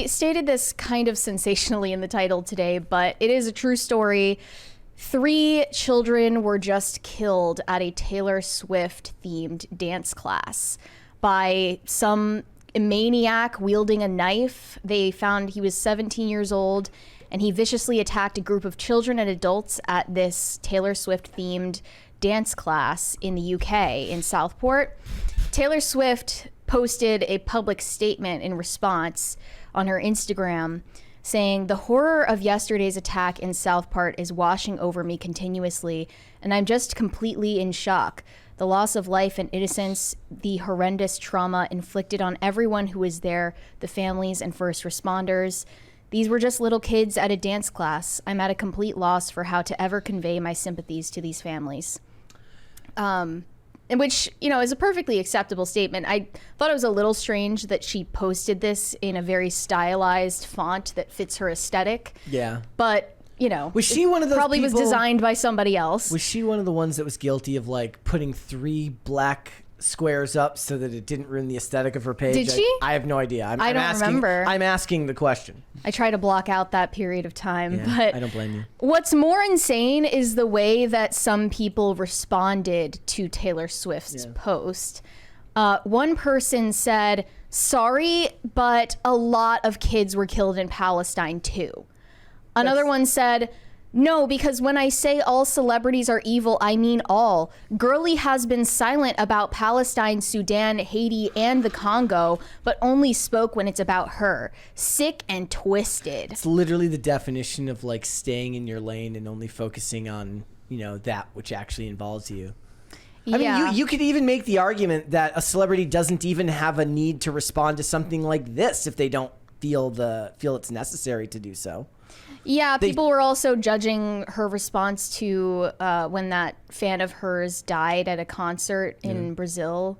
we stated this kind of sensationally in the title today, but it is a true story. 3 children were just killed at a Taylor Swift themed dance class by some maniac wielding a knife. They found he was 17 years old, and he viciously attacked a group of children and adults at this Taylor Swift themed dance class in the UK in Southport. Taylor Swift posted a public statement in response on her Instagram saying, "The horror of yesterday's attack in Southport is washing over me continuously, and I'm just completely in shock. The loss of life and innocence, the horrendous trauma inflicted on everyone who was there, the families and first responders. These were just little kids at a dance class. I'm at a complete loss for how to ever convey my sympathies to these families." Which, you know, is a perfectly acceptable statement. I thought it was a little strange that she posted this in a very stylized font that fits her aesthetic. Yeah. But, you know, was she one of those probably people, was designed by somebody else. Was she one of the ones that was guilty of like putting 3 black squares up so that it didn't ruin the aesthetic of her page? Did she? I have no idea. I don't remember. I'm asking the question. I try to block out that period of time, Yeah, but I don't blame you. What's more insane is the way that some people responded to Taylor Swift's post. One person said, "Sorry, but a lot of kids were killed in Palestine too." Another one said, "No, because when I say all celebrities are evil, I mean all. Girly has been silent about Palestine, Sudan, Haiti, and the Congo, but only spoke when it's about her. Sick and twisted." It's literally the definition of like staying in your lane and only focusing on, you know, that which actually involves you. I mean, you could even make the argument that a celebrity doesn't even have a need to respond to something like this if they don't feel it's necessary to do so. Yeah, people were also judging her response to when that fan of hers died at a concert in Brazil,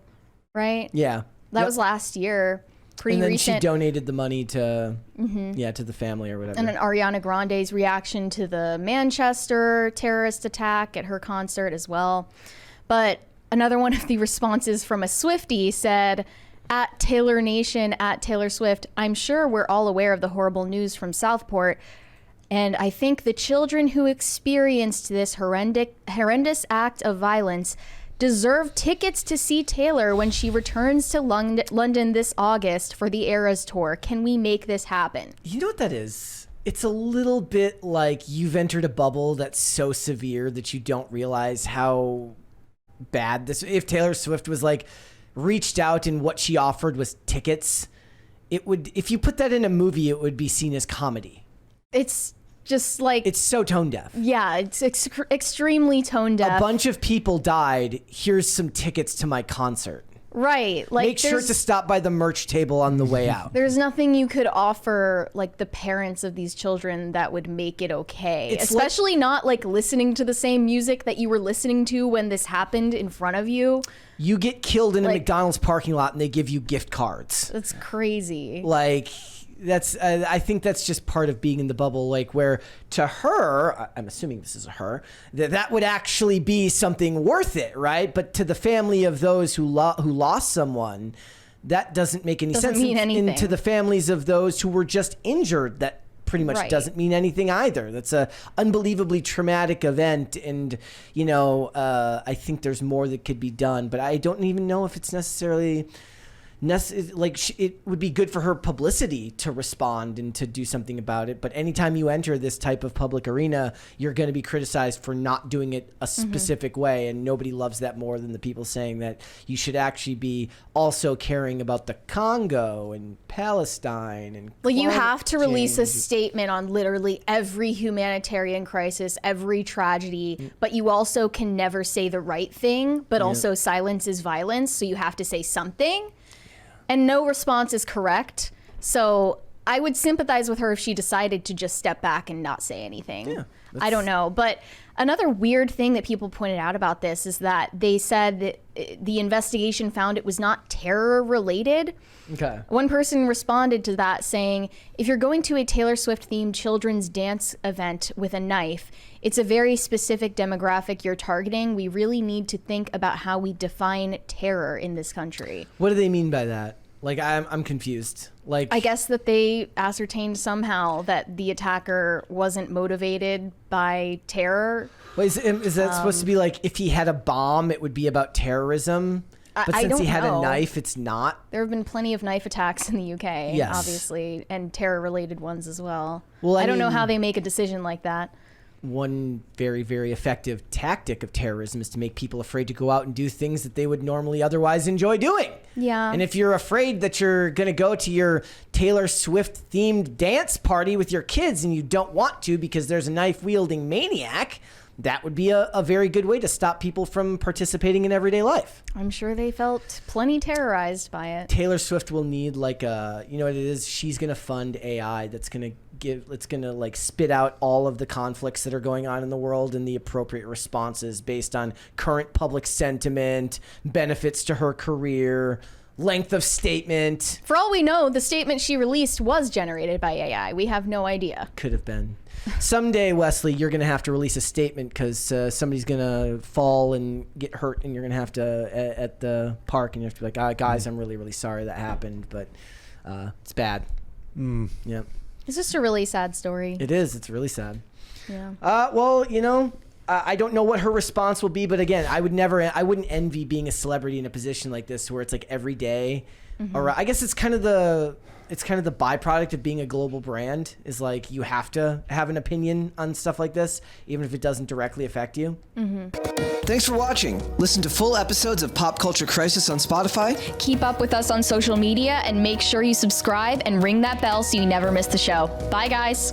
right? Yeah. That was last year. Pretty and then recent. she donated the money to to the family or whatever. And then Ariana Grande's reaction to the Manchester terrorist attack at her concert as well. But another one of the responses from a Swiftie said, "At Taylor Nation, at Taylor Swift, I'm sure we're all aware of the horrible news from Southport. And I think the children who experienced this horrendous act of violence deserve tickets to see Taylor when she returns to London this August for the Eras Tour. Can we make this happen?" You know what that is? It's a little bit like you've entered a bubble that's so severe that you don't realize how bad this. If Taylor Swift was like reached out and what she offered was tickets, it would. If you put that in a movie, it would be seen as comedy. It's just like... It's so tone deaf. Yeah, it's extremely tone deaf. A bunch of people died. Here's some tickets to my concert. Right. Like, make sure to stop by the merch table on the way out. There's nothing you could offer like the parents of these children that would make it okay. It's especially not like listening to the same music that you were listening to when this happened in front of you. You get killed in a McDonald's parking lot and they give you gift cards. That's crazy. Like... That's I think that's just part of being in the bubble, like where to her, I'm assuming this is a her, that would actually be something worth it, right? But to the family of those who lost someone, that doesn't make any sense. Doesn't mean anything. And to the families of those who were just injured, that pretty much doesn't mean anything either. That's a unbelievably traumatic event, and you know, I think there's more that could be done, but I don't even know if it's necessarily. It would be good for her publicity to respond and to do something about it. But anytime you enter this type of public arena, you're going to be criticized for not doing it a specific way. And nobody loves that more than the people saying that you should actually be also caring about the Congo and Palestine. And well, you have to release a statement on literally every humanitarian crisis, every tragedy, but you also can never say the right thing, but also silence is violence. So you have to say something. And no response is correct. So I would sympathize with her if she decided to just step back and not say anything. Yeah, I don't know. But another weird thing that people pointed out about this is that they said that the investigation found it was not terror related. Okay. One person responded to that saying, "If you're going to a Taylor Swift themed children's dance event with a knife, it's a very specific demographic you're targeting. We really need to think about how we define terror in this country." What do they mean by that? Like, I'm confused. Like, I guess that they ascertained somehow that the attacker wasn't motivated by terror. Wait, is that supposed to be like if he had a bomb, it would be about terrorism? But I since don't he had know. a knife, it's not. There have been plenty of knife attacks in the UK, Yes. obviously, and terror-related ones as well. Well, I don't know mean, how they make a decision like that. One very, very effective tactic of terrorism is to make people afraid to go out and do things that they would normally otherwise enjoy doing. Yeah. And if you're afraid that you're going to go to your Taylor Swift themed dance party with your kids and you don't want to because there's a knife wielding maniac, that would be a very good way to stop people from participating in everyday life. I'm sure they felt plenty terrorized by it. Taylor Swift will need like you know what it is? She's going to fund AI that's going to like spit out all of the conflicts that are going on in the world and the appropriate responses based on current public sentiment, benefits to her career, length of statement. For all we know, the statement she released was generated by AI. We have no idea. Could have been. Someday, Wesley, you're going to have to release a statement because somebody's going to fall and get hurt, and you're going to have to at the park, and you have to be like, guys, I'm really, really sorry that happened, but it's bad. Yeah. It's just a really sad story. It is. It's really sad. Yeah. Well, you know, I don't know what her response will be, but again, I wouldn't envy being a celebrity in a position like this where it's like every day. Or I guess it's kind of the byproduct of being a global brand is like you have to have an opinion on stuff like this, even if it doesn't directly affect you. Thanks for watching. Listen to full episodes of Pop Culture Crisis on Spotify. Keep up with us on social media and make sure you subscribe and ring that bell so you never miss the show. Bye, guys.